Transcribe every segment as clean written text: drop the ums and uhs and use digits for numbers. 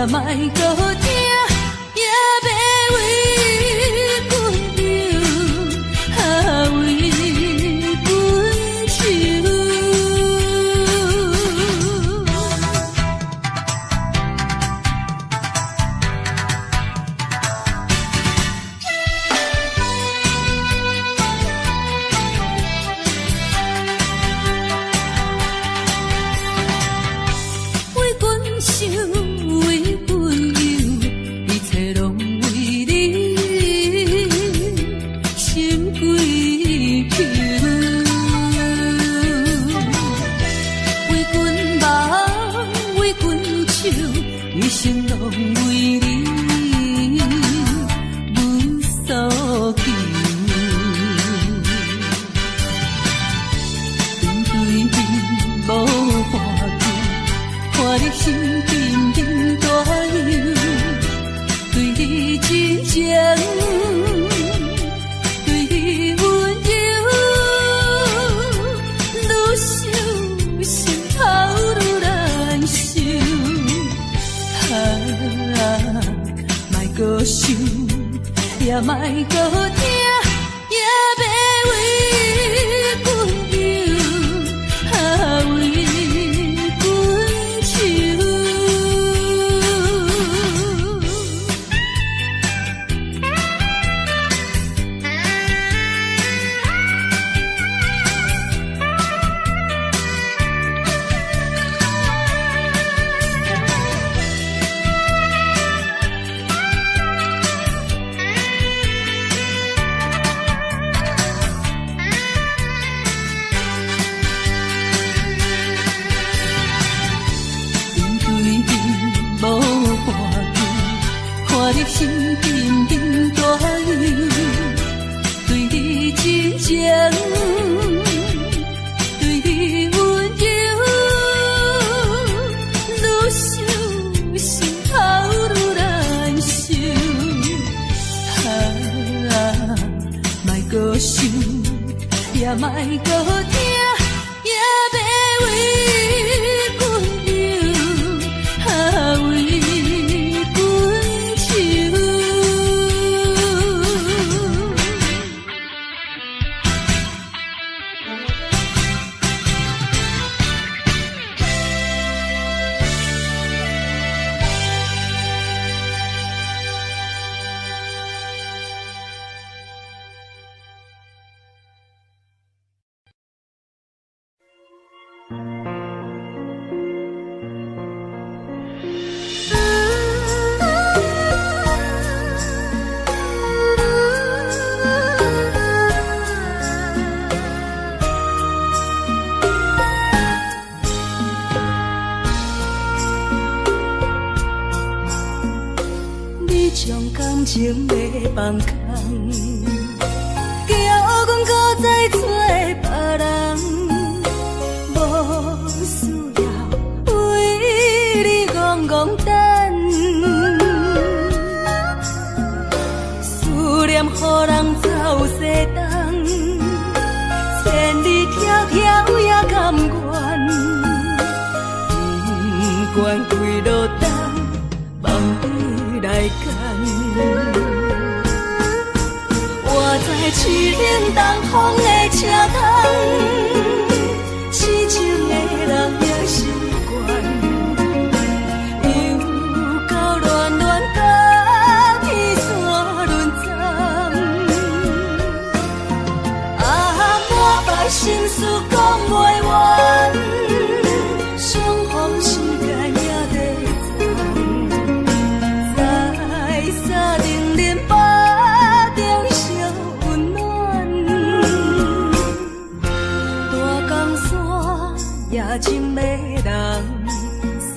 也莫搁听，也要为阮流，为阮愁。也莫搁听，也要为阮流，为阮愁。心紧紧大流，对你真情，对你温柔，愈想心头愈难受。莫搁想，也莫搁听，也要为阮流，为情要放空，叫阮搁再找别人，无需要为你戆戆等。思念予人走西东，千里迢迢也甘愿，不管几路灯，梦对来干。我在凄冷东风的车窗，痴情的人也习惯，又到恋恋甲天山沦陷。满腹心事讲袂完，相逢时间也在藏，在沙定林巴中相温暖。大江山也真迷人，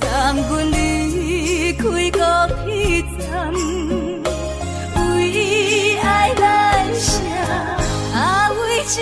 送阮离开高铁站，为爱来写为情。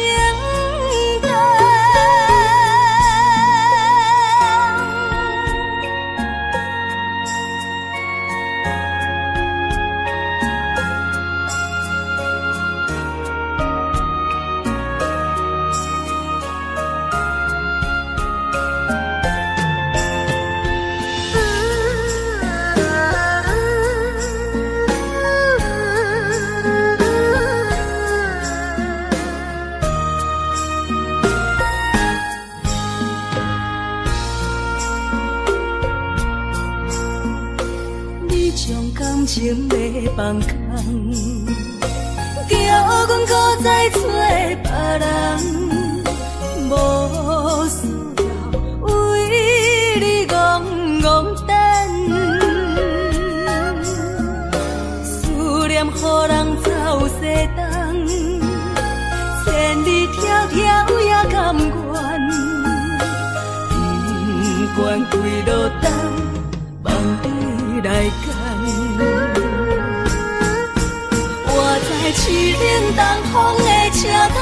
将感情要放空，叫阮搁再找别人，无需要为你戆戆等，思念予人走西东，千里迢迢也甘愿，不管几路灯，梦里来干。我在市冷东风的车窗，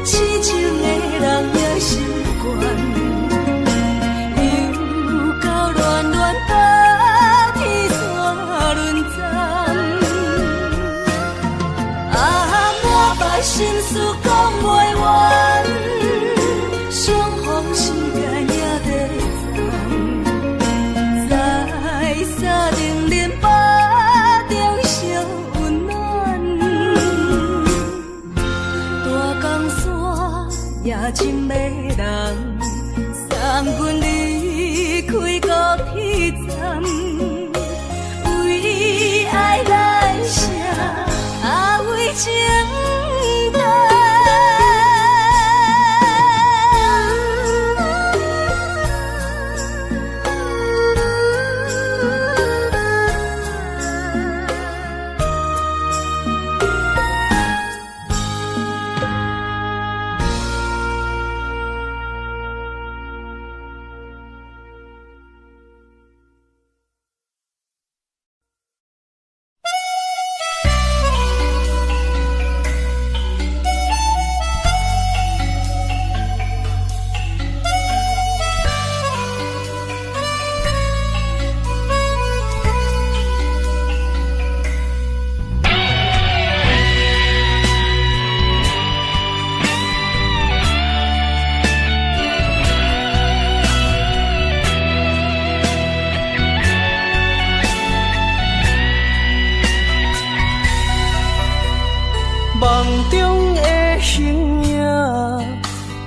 痴情的人也习惯。心事讲袂完，相逢时间也在藏，在沙丁林巴中烧温暖，大江山也真迷人，送阮离开高铁站，为爱来写为情。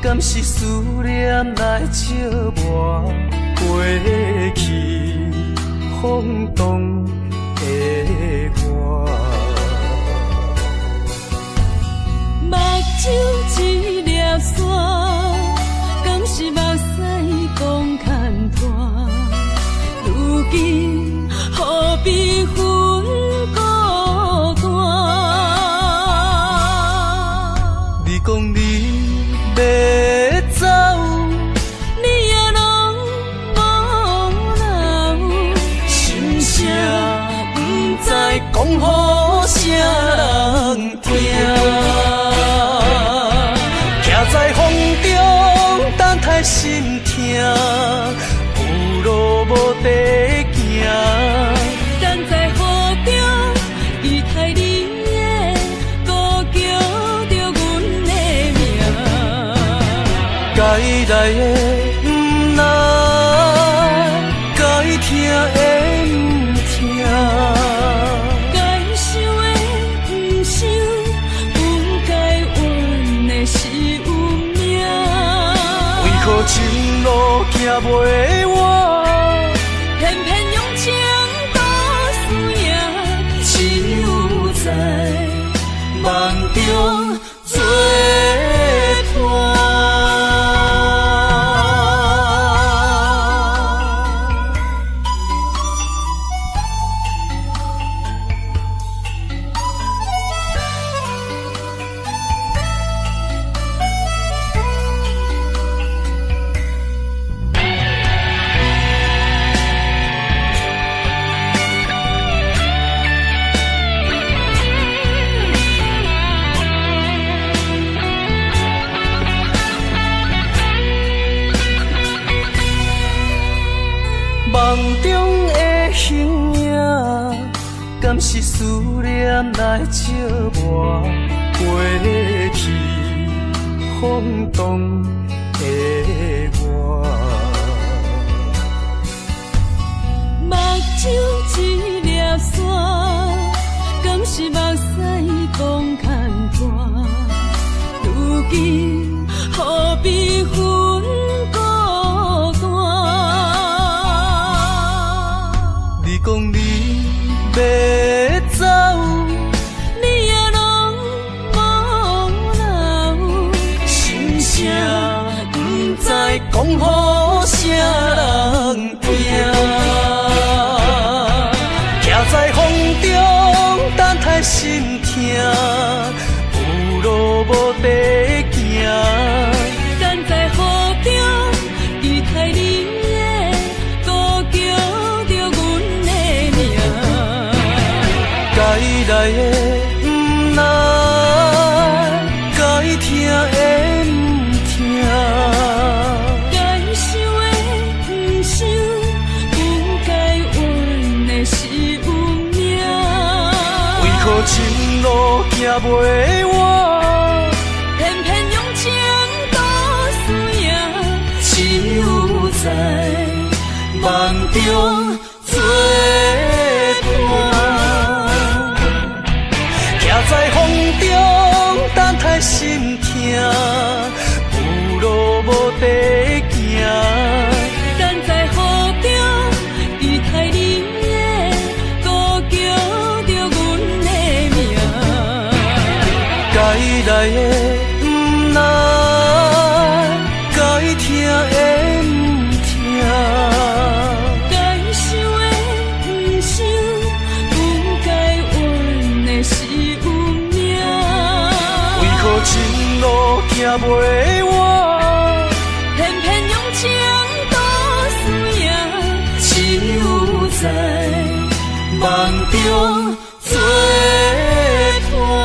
敢是思念来笑我过去风动的我，目睭一粒沙，敢是目屎讲牵拖，如今何必分孤单？你讲你要走，你也拢无留，心声不知讲予啥人听，徛在风中等待心痛，有路无地行。等在雨中，伊待你的孤叫着阮的名。该来的不来，该听的不听，该想的不想，不该怨的是有命。为何情路行袂完，偏偏用情多输赢，只有在梦中作伴。梦中的形影，敢是思念来笑我过去风动的我。目睭一粒沙，敢是目屎讲牵拖，如今何必分孤单？讲你要走，你也拢无留，心声不知讲予啥人听，徛在风中等待心痛，有路无地行。等在雨中，离开你的，孤叫着阮的名。该来的不来，该听的不听，该想的不想，不该怨的是有命。为何情路行袂完？偏偏用情都输赢，只有在梦中作伴。徛在风中等待心痛，有路无地行。等在雨中，离开你的，孤叫着阮的名。该来的不来，该听的不听，该想的不想，不该怨的是有命。为何情路行袂完？偏偏用情都输赢，只有在梦中作伴。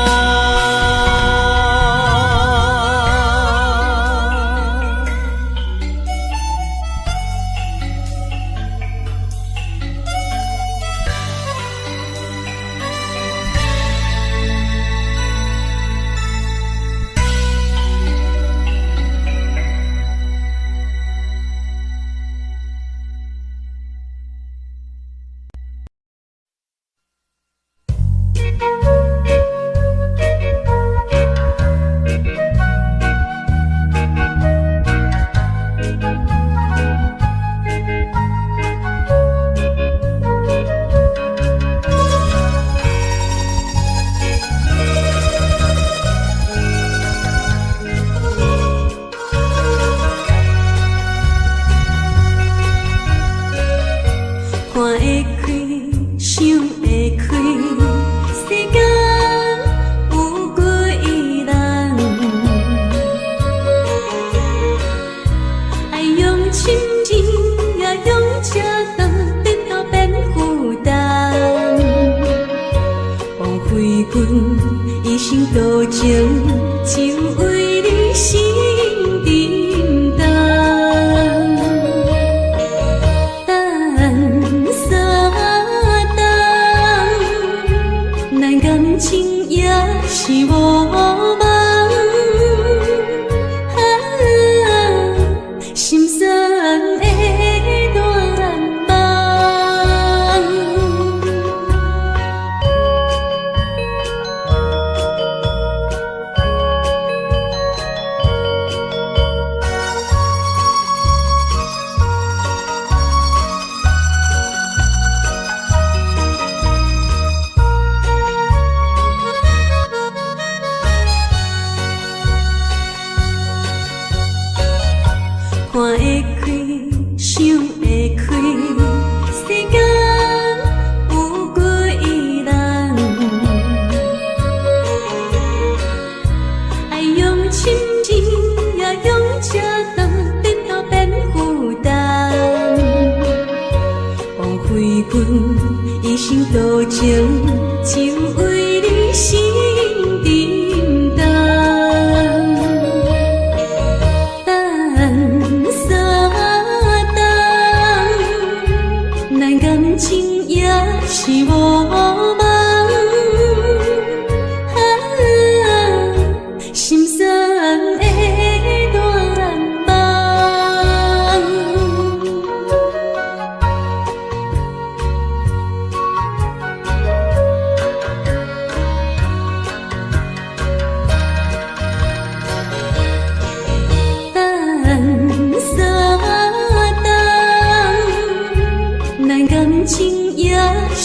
情也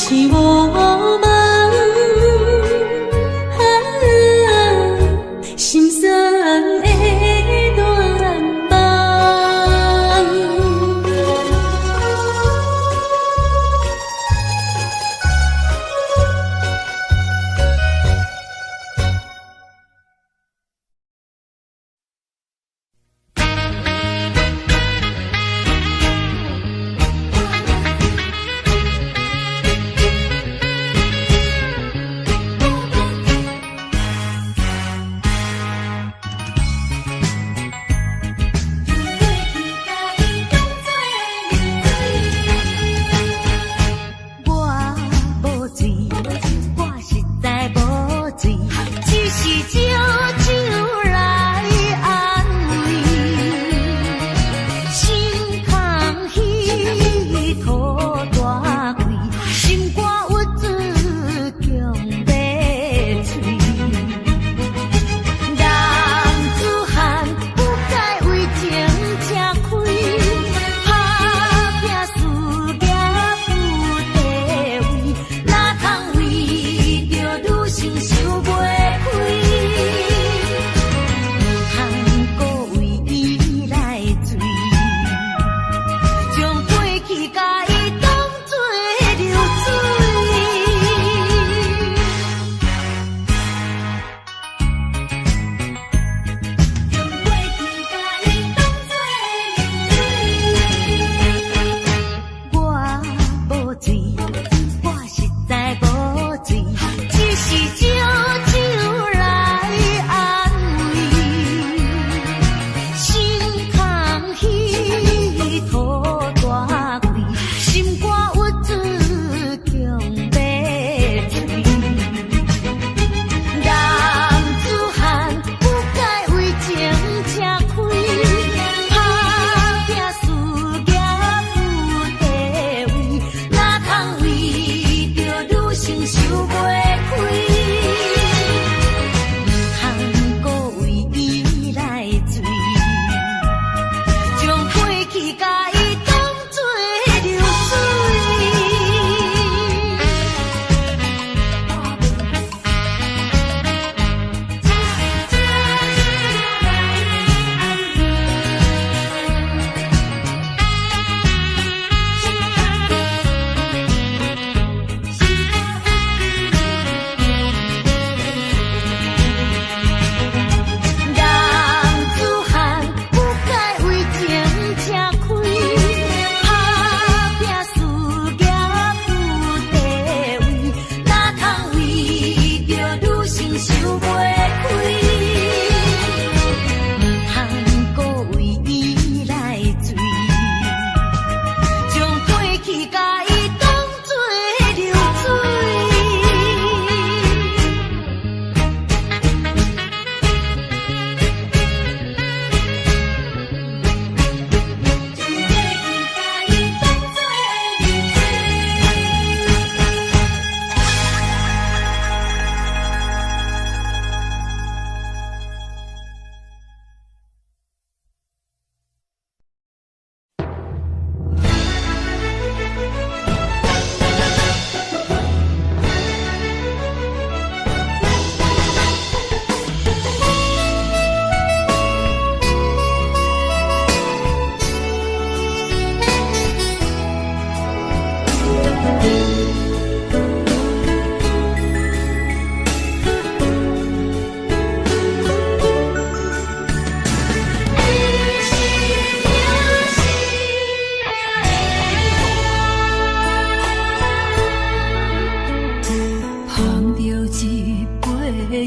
是我梦，心酸的大梦。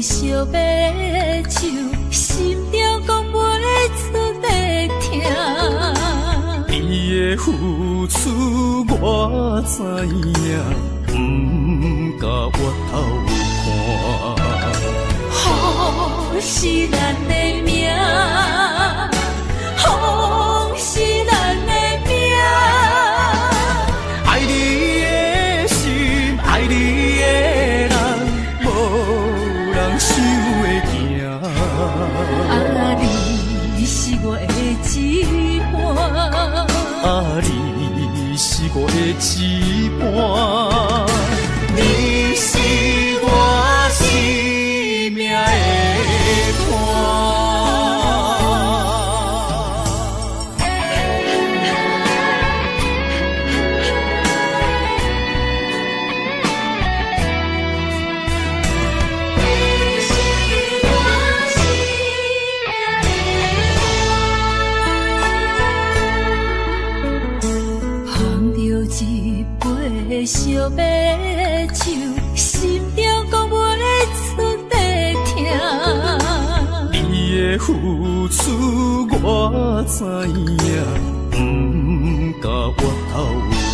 烧白酒，心中讲袂出的痛。伊的付出我知影，不甲我头看。好是咱的命，好是咱的命。爱你的心，爱你的人，无人想会行。啊，你是我的一半，啊，你是我的一半。的付出我知影，不敢回头看。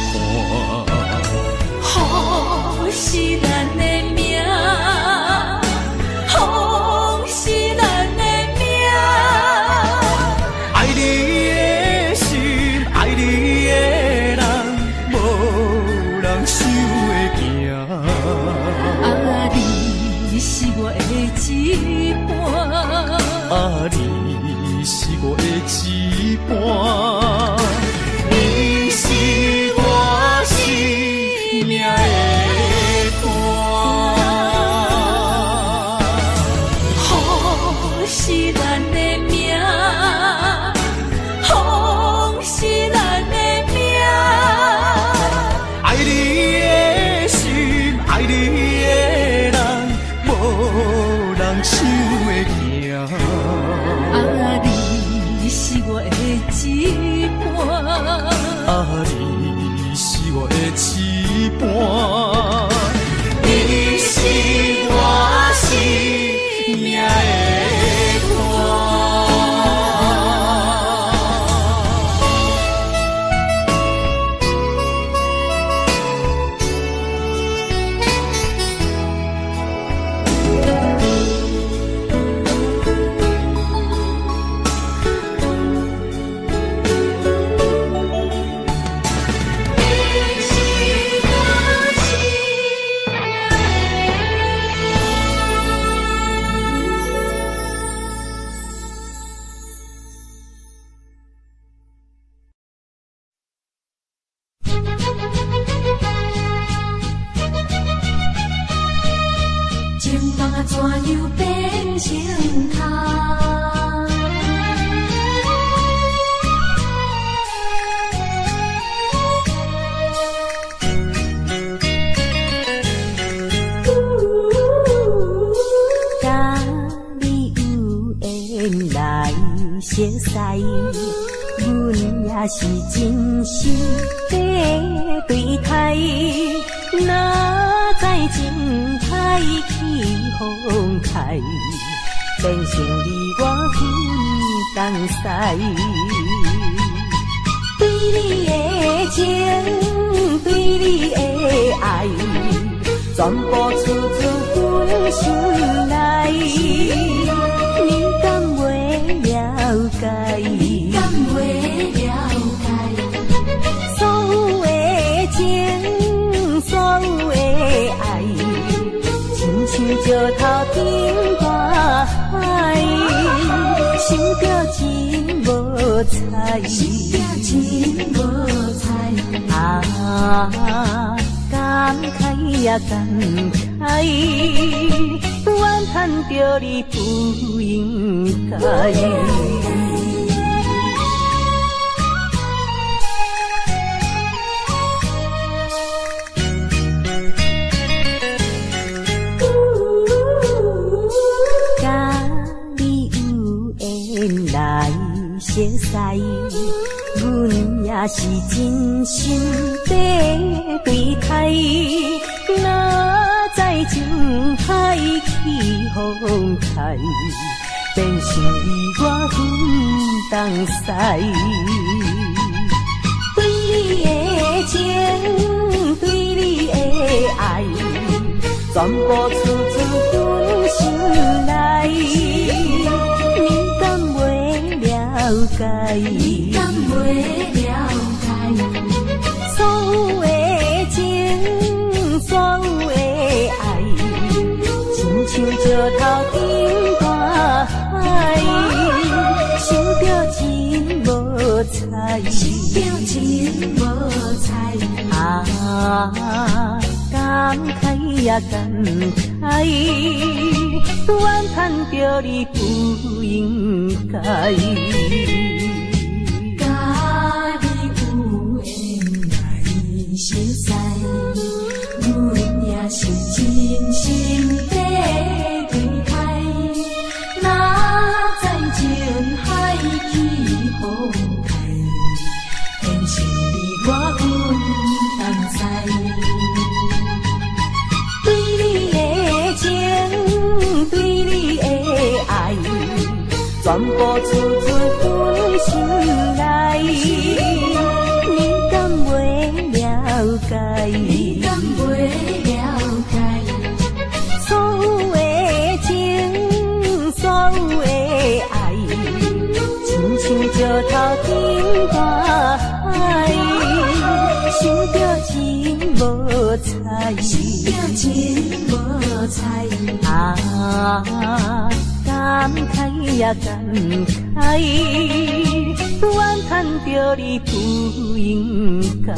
好是咱的命，好是咱的命。爱你的心，爱你的人，无人想会行。啊，你是我的一半。啊，你是我的一半，你是我生命的伴。好是咱的命，好是咱的命。爱你的心，爱你的人，无人想会行。啊，你是我的一半。啊，你是我的一半，你是我生命的伴。情梦啊，怎样变成空？甲你有缘来熟识，阮也是真心在对待。哪知情海起风开，变成你我分东西。对你的情，对你的爱，全部出自阮心内。你敢袂了解？你敢袂了解？所有的情，所有的爱，亲像石头顶大海，想着真无彩，真无彩。啊，感慨也感慨，怨叹着你不应该。甲你有缘来熟识，阮也是真心在对待。哪知情海起风开，变成你我分东西。对你的情，对你的爱，全部出自阮心内。你敢袂了解？你敢袂了解？所有的情，所有的爱，亲像石头顶大海，想着真无彩，想着真无彩。啊，感慨也感慨，怨叹着你不应该。甲你有缘来熟识，阮也是真心在对待。哪知情海起风开，变成你我分东西。对你的情，对你的爱，全全部处处分心内，你敢袂了解？你敢袂了解？所有的情，所有的爱，亲像石头顶大海，想着真无彩，想着真无彩啊！感慨呀感慨，怨叹着你不应该。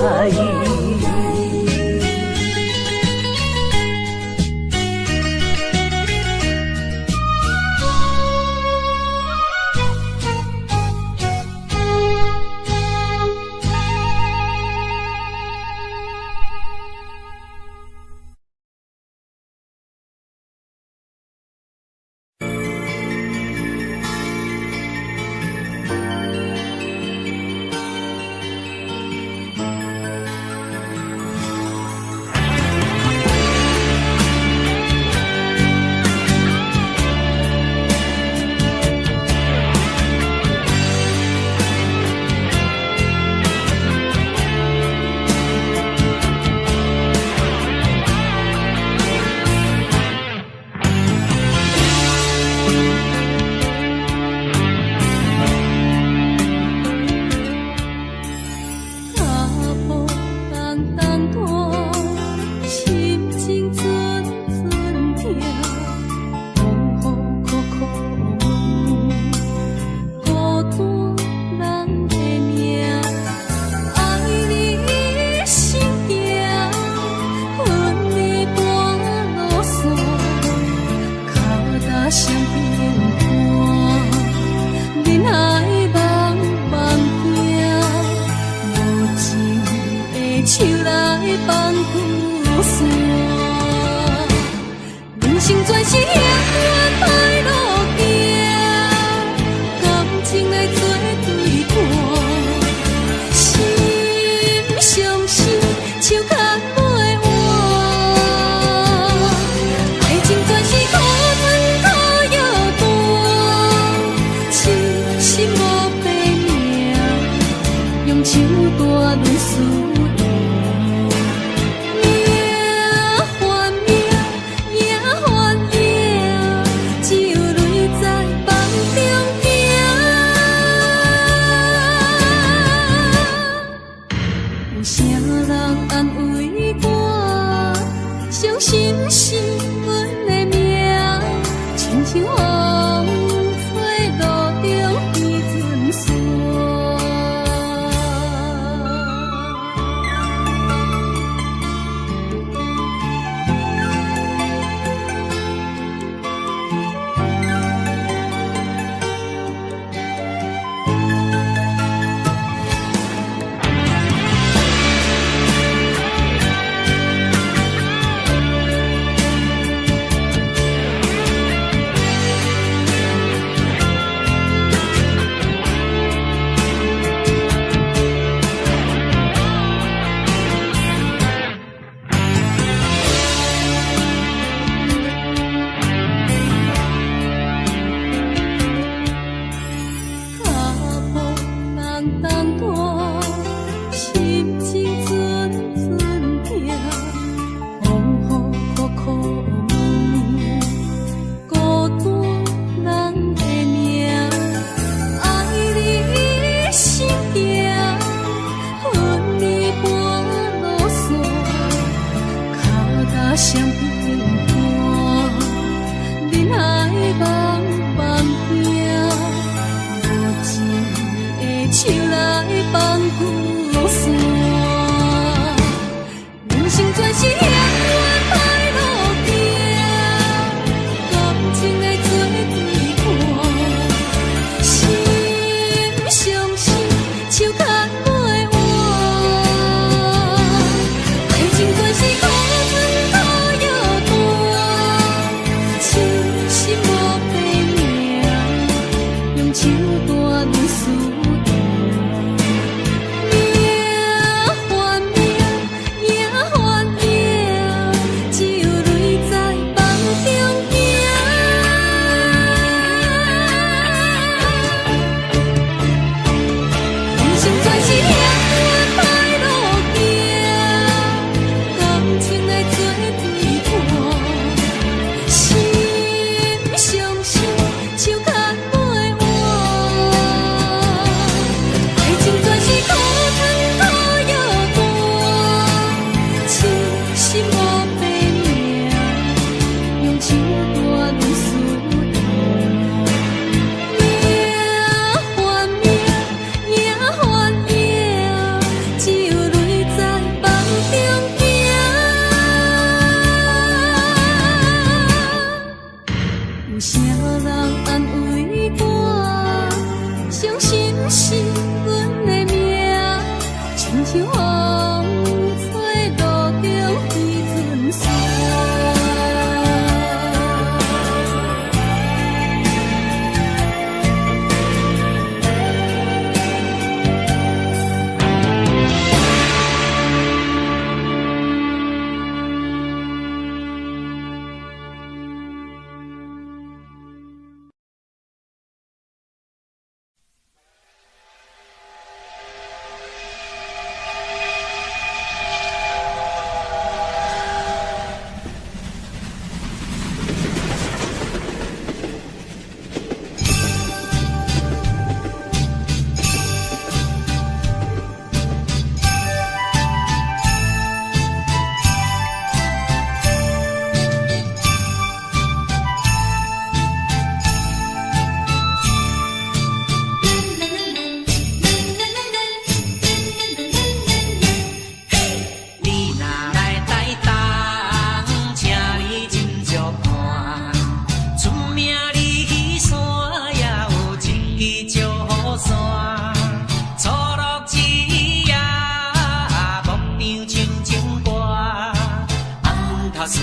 头树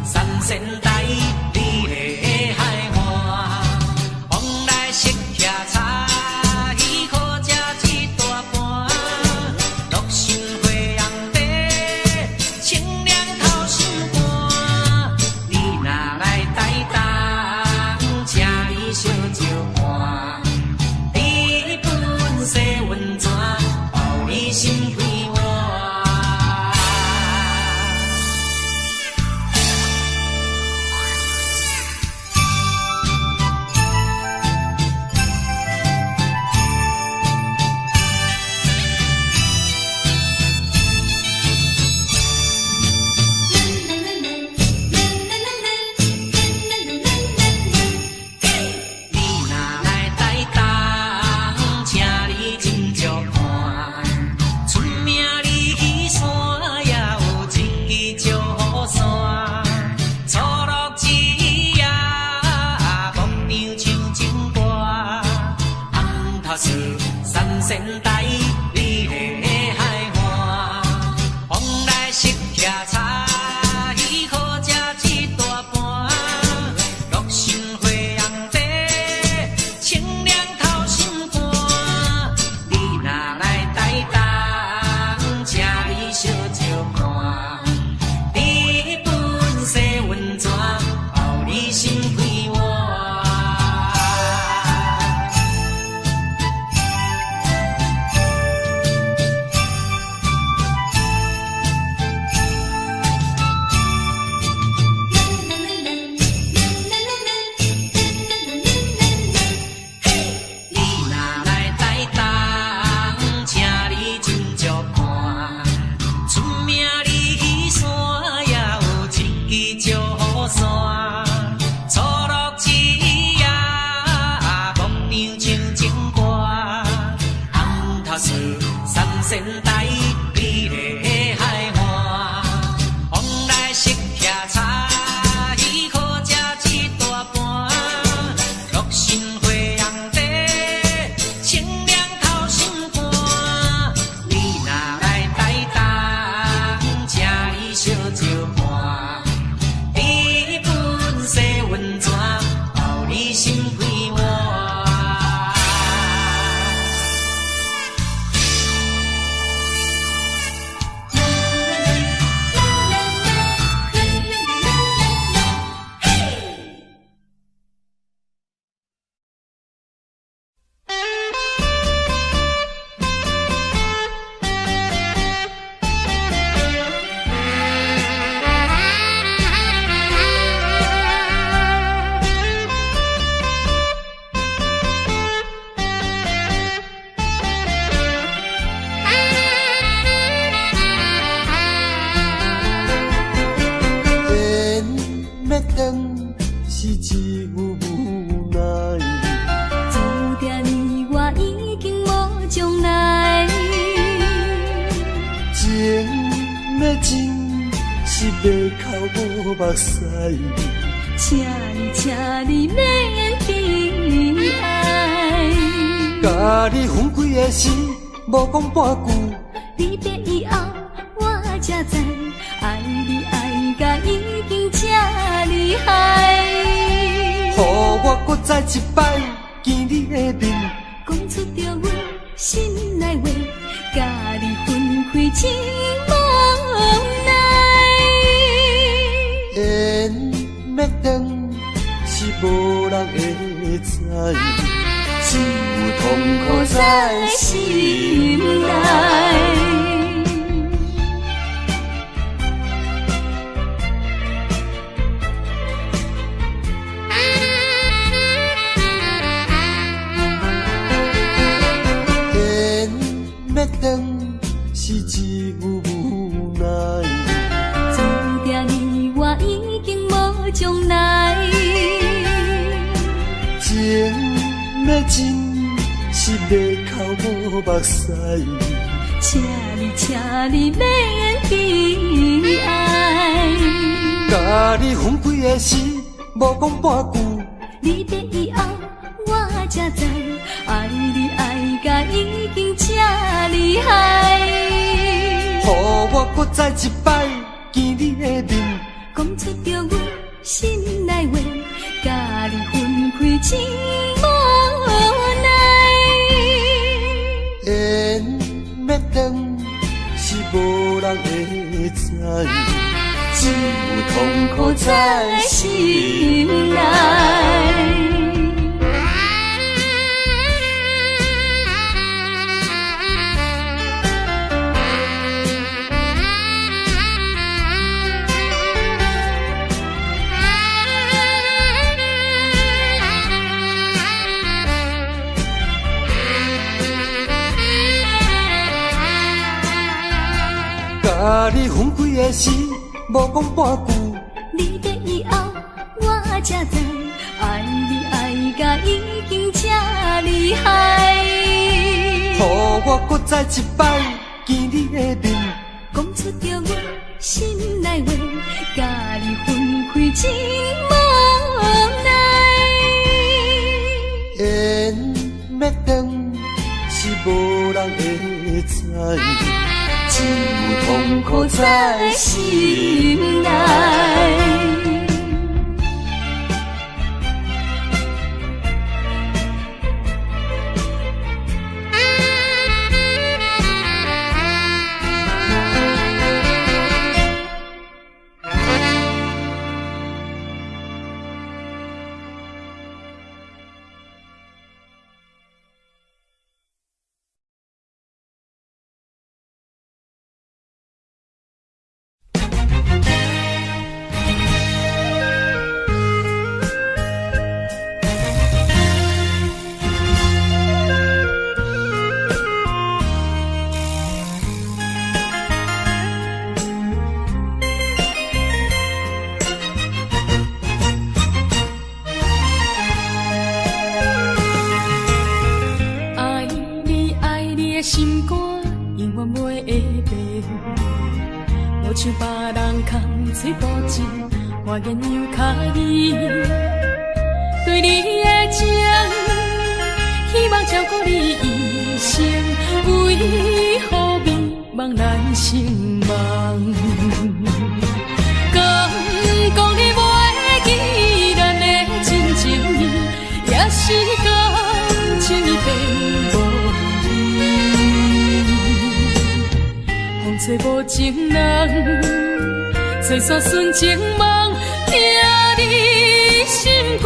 三仙台，你的海岸，往来识徛茶，鱼好食一大盘，乐心花红茶，清凉透心肝。你若来台东，请你烧酒盘，你本色温泉，包你心开换。三仙台，你的海岸，往来识徛茶，鱼好食一大盘，乐心花红茶，清凉透心肝。你若来台东，请你烧酒盘，你本色温泉，包你心开换。三仙台，你的海岸，往来识徛茶，鱼好食一大盘，乐心花红茶，清凉透心肝。你若来台东，请你烧酒盘，你本色温泉，包你心开换。是一份无奈，注定你我已经无将来。情要真是袂哭无目屎，请你免悲哀。甲你分开的时，无讲半句，离别以后我才知，爱你爱甲已经这厉害。予我搁再一摆见你的面，讲出着阮心内话，甲你分开真无奈。缘要断是无人会知，只有痛苦在心内。是一份无奈，注定你我已经无将来。情要真是袂哭无目屎，请你免悲哀。甲你分开的时，无讲半句，离别以后我才知，爱你爱甲已经这厉害。予我搁再一摆见你的面，讲只有痛苦在心内。甲你分开的时，无讲半句。你的以后，我才知，爱你爱甲已经这厉害。予我搁再一摆见你的面，讲出着我心内话，甲你分开真无奈。缘要断是无人会知。只有痛苦在心内。心肝永远袂会变，无像别人空嘴无情，我言又卡你。对你的情，希望照顾你一生，为何迷茫难成梦？敢讲你袂记咱的真情意，也是感情已变无。找无情人，找煞纯情梦，听你心肝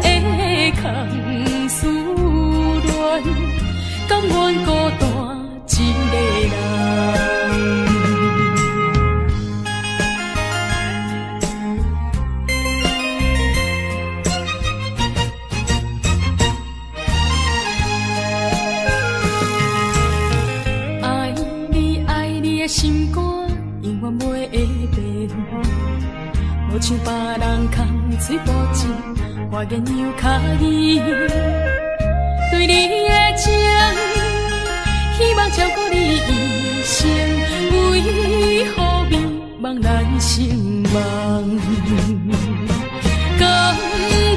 的空思恋，甘愿孤单一个人。心肝永远袂会变，无像别人空嘴无情，我言又卡你。对你的情，希望照顾你一生，为何迷茫难成梦？敢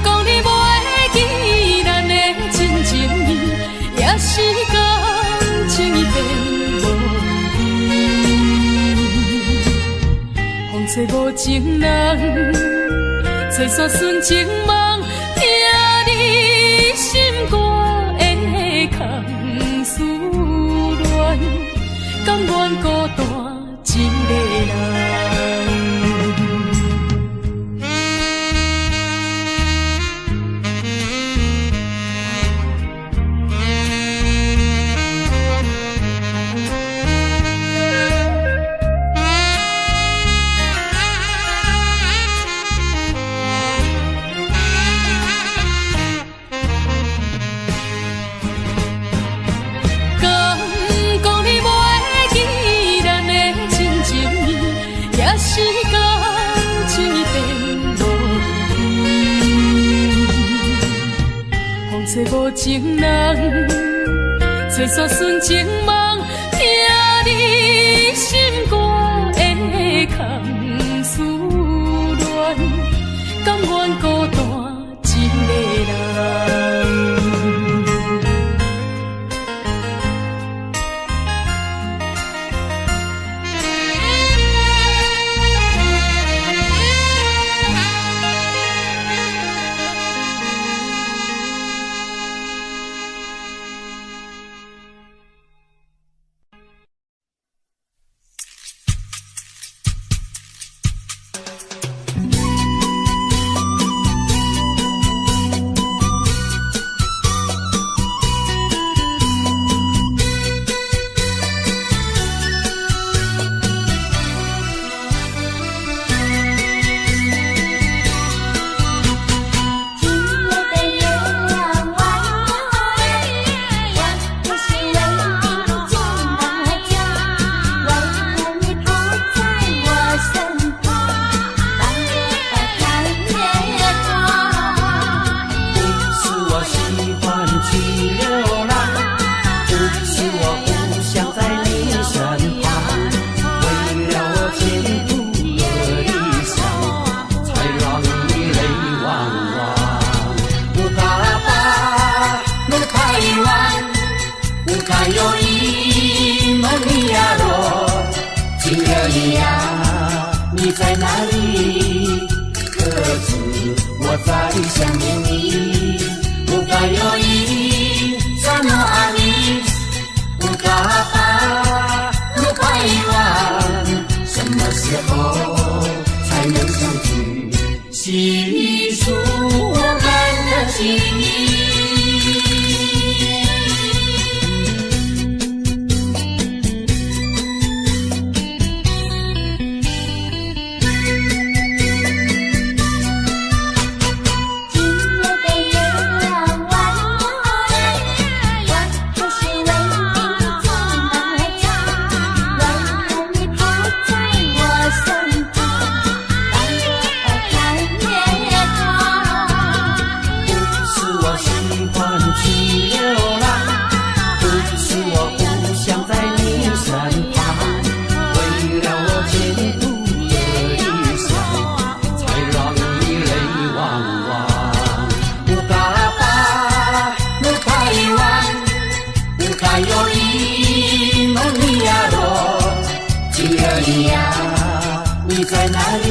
讲你袂记咱的真情意，也是感情已变。找无情人，找煞纯情梦，听你心肝的空思恋，甘愿孤单一个人。找无情人，找煞纯情梦，听你心肝的空思恋，甘愿孤单一个人。在想念你，不该有意，怎么爱你？不该把路拐弯，什么时候才能相聚？细数我们的情谊。你在哪里？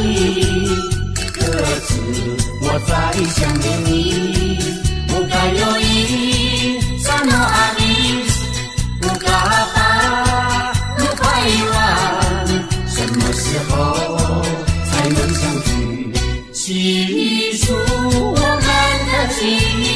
可知我在想念你？不该有意，怎么爱你？不该把路拐弯，什么时候才能相聚？细数我们的情谊。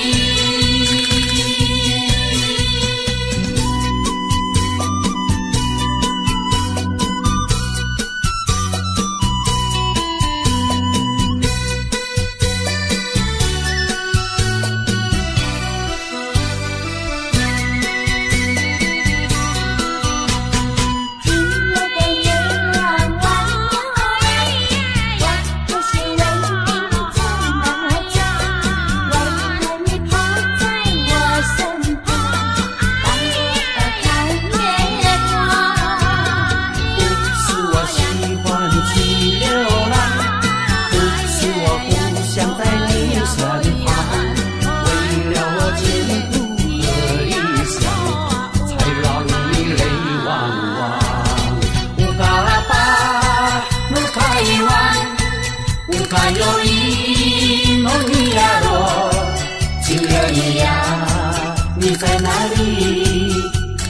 你在哪里？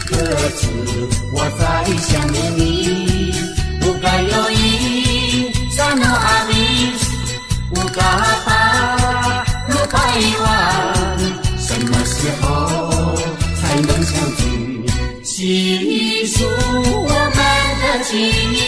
可知我在想念你？不该有意，怎么爱你？不该把路拐弯，什么时候才能相聚？细数我们的情谊。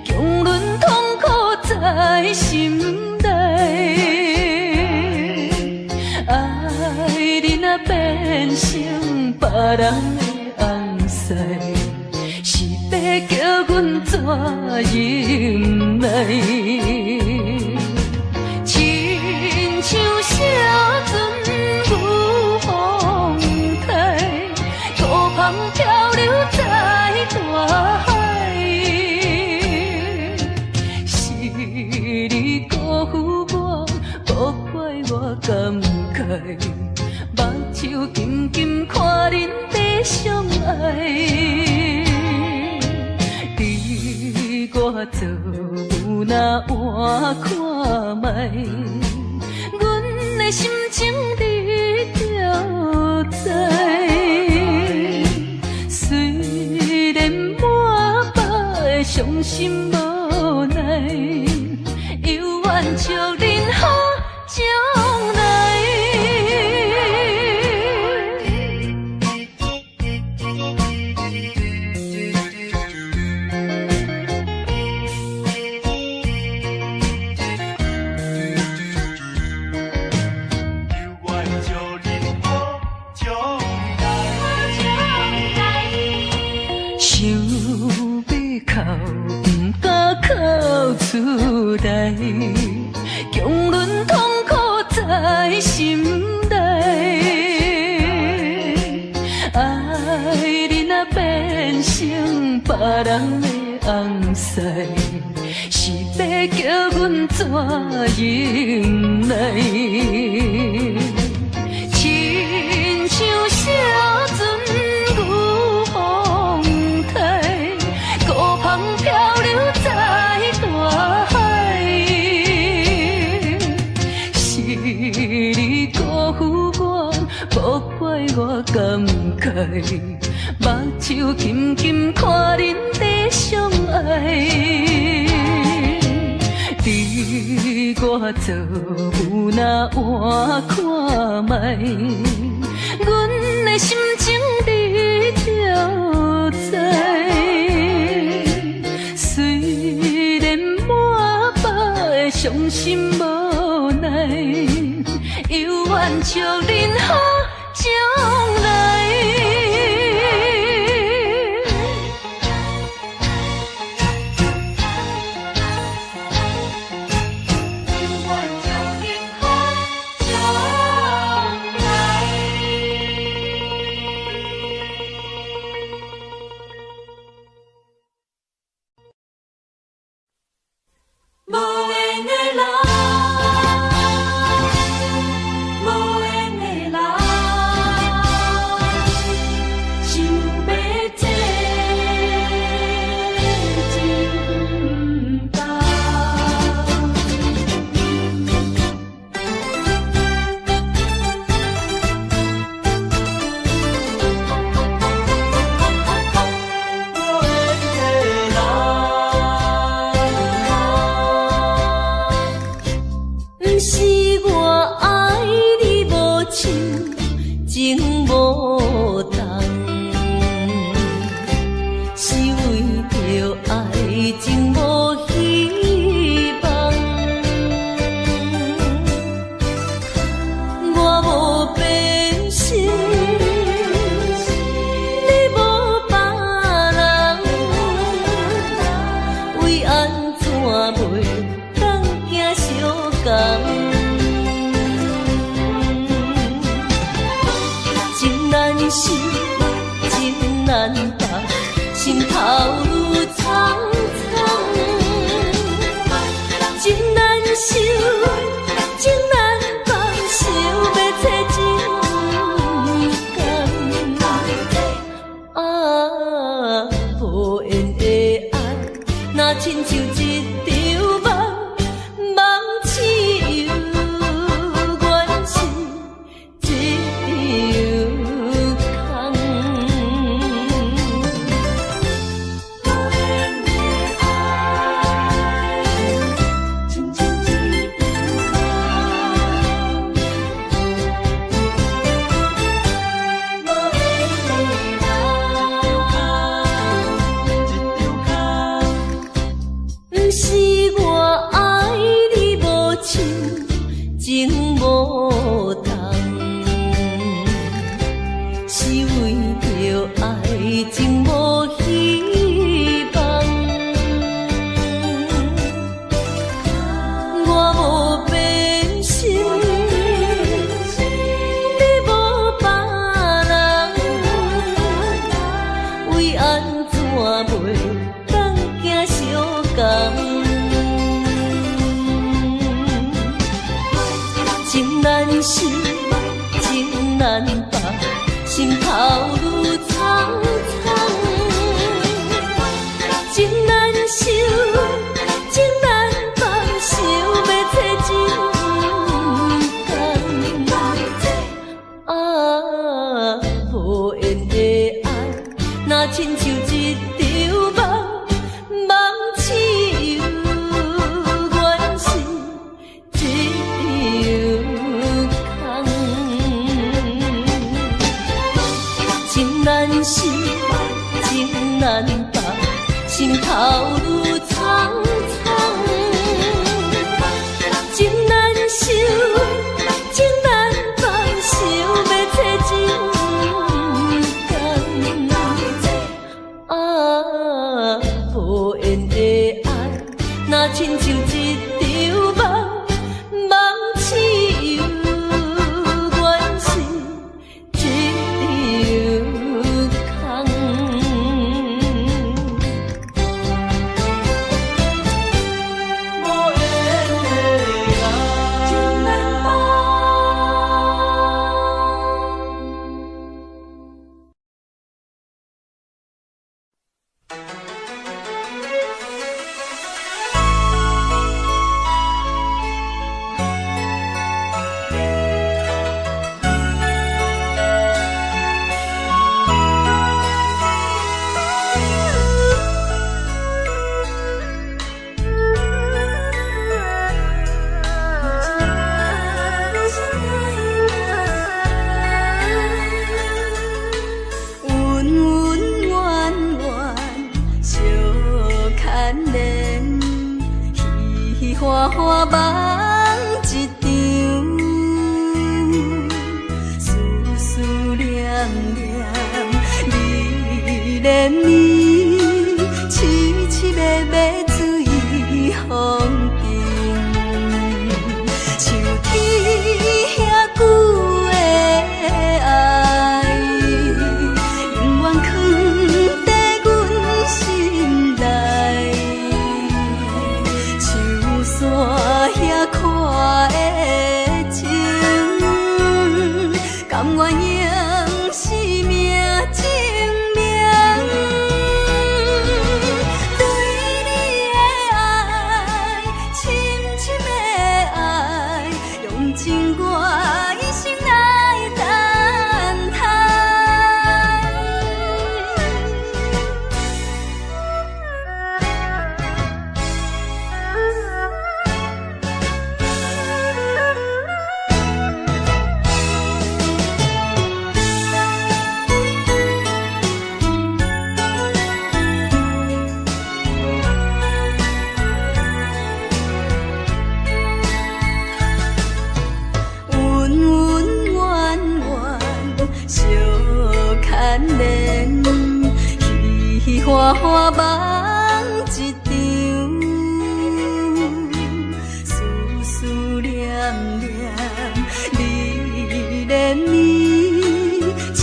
强忍痛苦在心内，爱你若变成别人的红婿，是要叫阮怎忍耐？亲像小船舞风台，土旁漂流在大海。你辜负我，无怪我感慨，目睭紧紧看恁在相爱。你我做有哪换看卖，阮的心情你就知。虽然满腹的伤心无奈。犹原笑恁好将来，出来，强忍痛苦在心内。爱你若变成别人的红婿，是要叫阮怎忍耐？亲像小船有风台，孤帆漂流在大海。是你辜负我，无怪我感慨，目睭紧紧看恁在相爱。你我做有哪换看卖，阮的心情你就知。虽然满腹的伤心无奈，犹愿祝恁好将来。若若亲像一场梦，梦似又原是一场空。无缘的爱，真难忘。花花梦一场，思思念念，你恋你，凄凄密密水风景，像天遐久的爱，永远藏在阮心内。山遐看的情，甘愿用生命证明。对你的爱，深深的爱，用情我一生来等待。花花梦一场，思思念念，你恋你，凄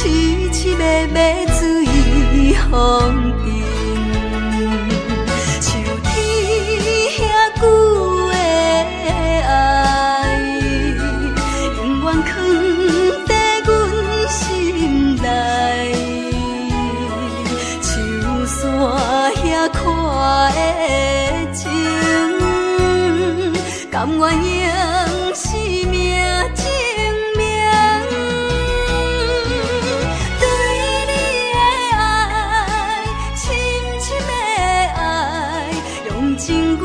凄密密水风景，像天遐久的爱，永远藏在阮心内。山遐看的情，甘愿用生命证明。对你的爱，深深的爱，用情我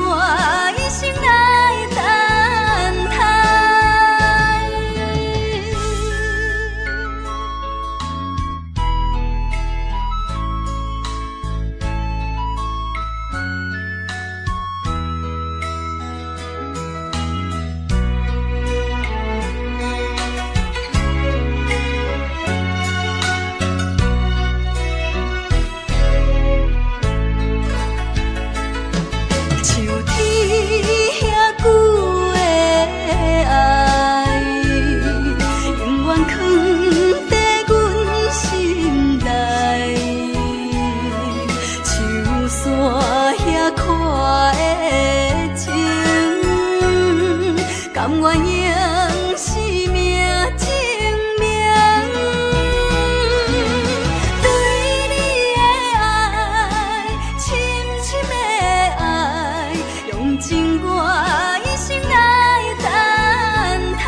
一生来等待。甘愿用生命证明，对你的爱，深深的爱，用情我一生来等待。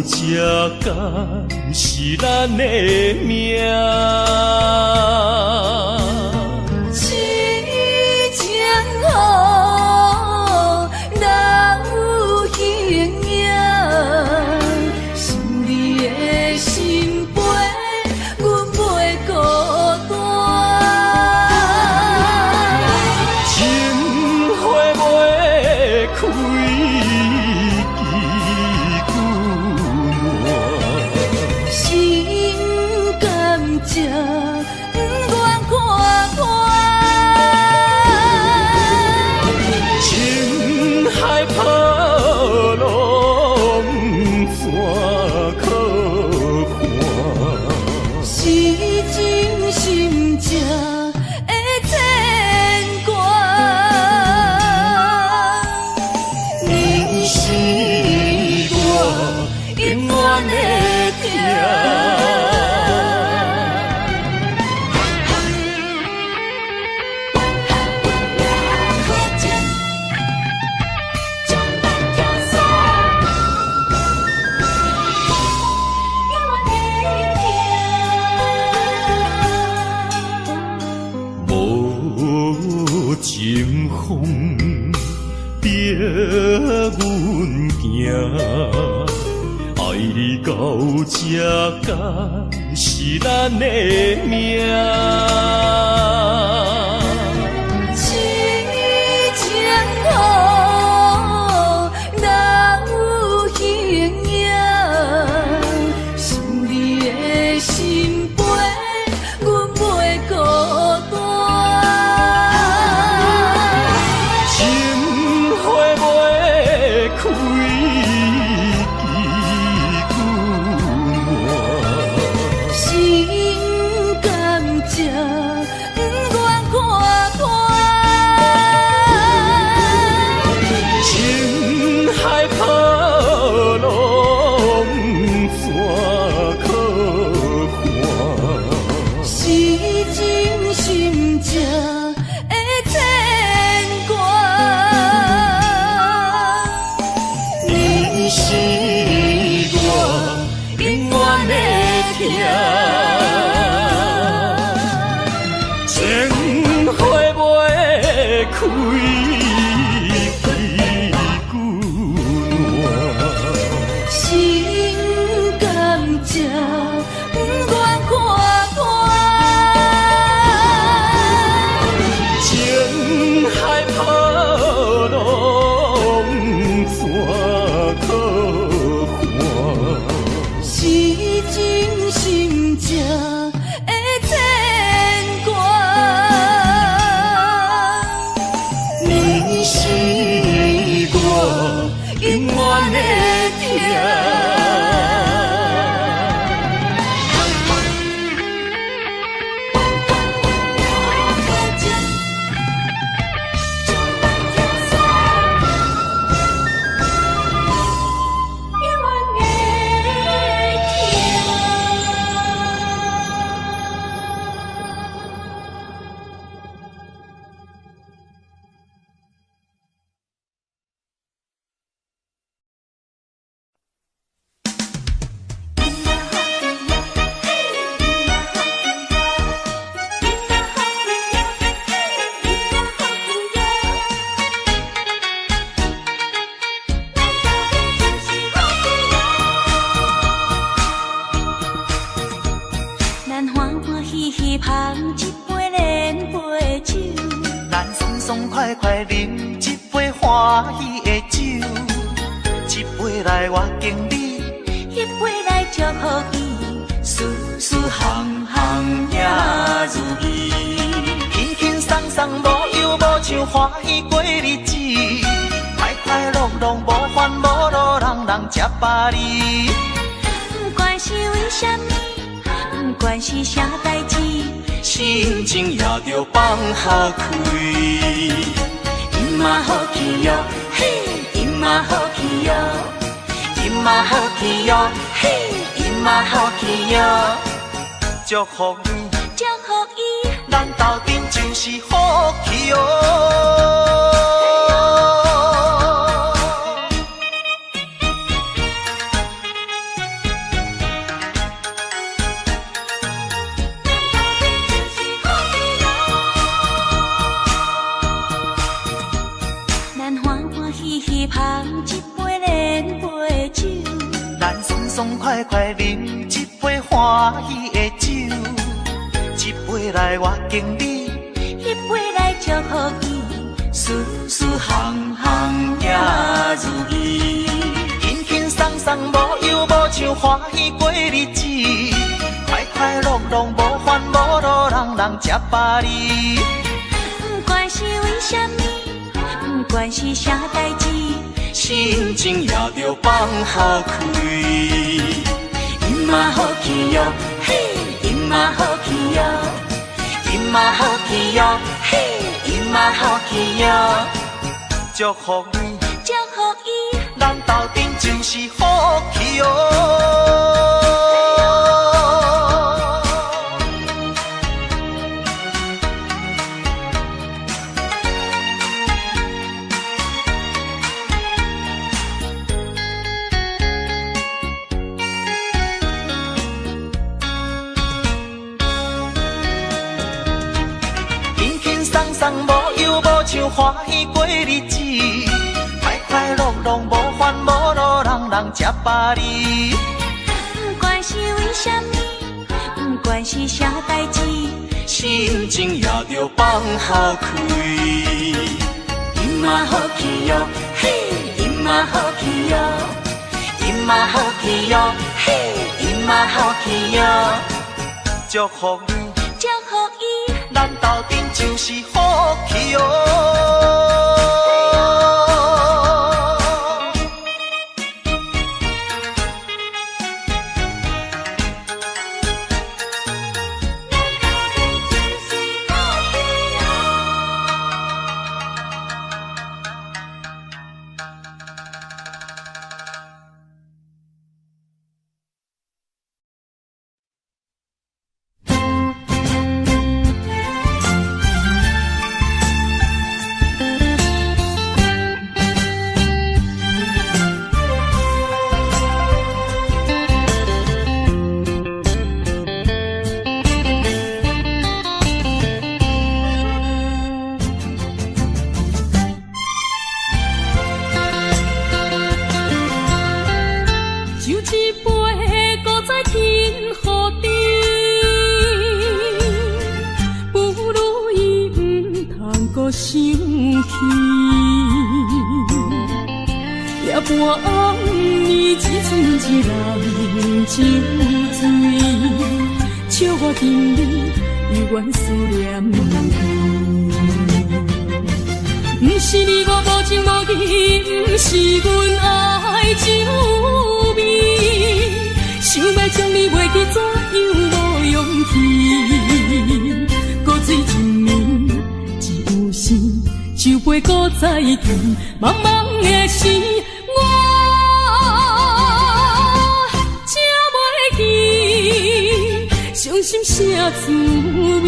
这敢是咱的命。痴情好，哪有形影？想你的心陪，阮袂孤单。情花袂开。这不愿看看，情海抛浪，怎可看？是真心正的牵挂，你是我永远的疼。情风逼阮行，爱你到这敢是咱的命。痴情好，哪有形影？想你的心陪，阮袂孤单。开心甘这不愿看看，情海抛浪，怎可看？是真心正的牵挂。你是我永远的疼，情花袂开，心甘这不愿看看，情海抛浪，怎可看？是真心正的牵挂。你是我永远的疼。咱欢欢喜喜捧一杯连杯酒，咱爽爽快快饮一杯欢喜的酒，一杯来我敬你，一杯来祝福伊，事事行行也如意，轻轻松松无忧无愁，欢喜过日子，快快乐乐无烦无恼，人人吃饱哩。不管是为什么，不管是啥代志，心情也着放好开。今嘛好气哟，嘿，今嘛好气哟，今嘛好气哟，嘿，今嘛好气哟。祝福你，祝福伊，咱斗阵就是好气哟。爽快快饮一杯欢喜的酒，一杯来我敬你，一杯来祝福伊，事事行行也如意。轻轻松松无忧无愁，欢喜过日子，快快乐乐无烦无恼，人人吃饱哩。不管是为什么，不管是啥代志，心情也着放好开。因嘛好气哟，嘿，因嘛好气哟，因嘛好气哟，嘿，因嘛好气哟，祝福你，祝福伊，咱斗阵就是好气哦。无忧无愁，欢喜过日子，快快乐乐无烦无恼，人人吃饱哩。不管是为什么，不管是啥代志，心情也着放好开。因嘛好气哟，嘿，因嘛好气哟，因嘛好气哟，嘿，因嘛好气哟，祝福你，祝福伊，咱斗阵就是好气哦。茫茫的时，我吃袂记，伤心啥滋味？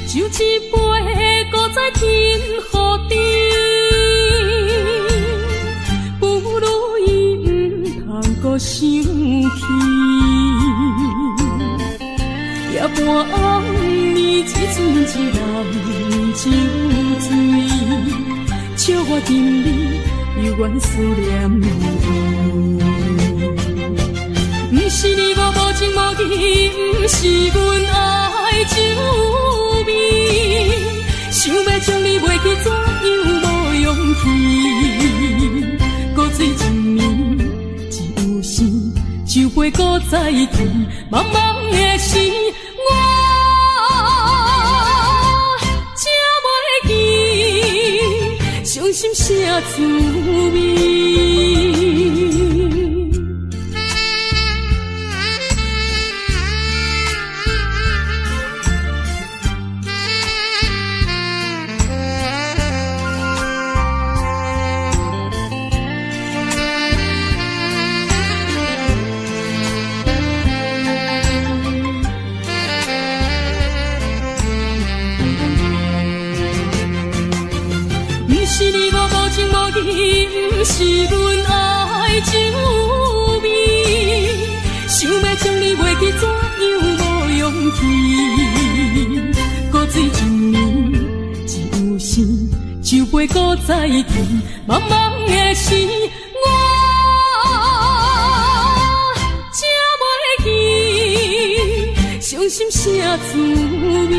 就一杯搁再添予你。想起，夜半暗暝一阵一人酒醉，笑我心里犹原思念你。不是你我无情无义，不是阮爱酒味，想要将你袂记，怎样无勇气？搁醉一暝。酒杯搁再添，茫茫的时，我吃袂记，伤心啥滋味？不是阮爱酒味，过搁再见，茫茫的时，我才袂记，伤心啥滋味。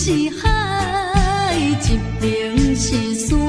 是海，一边是山。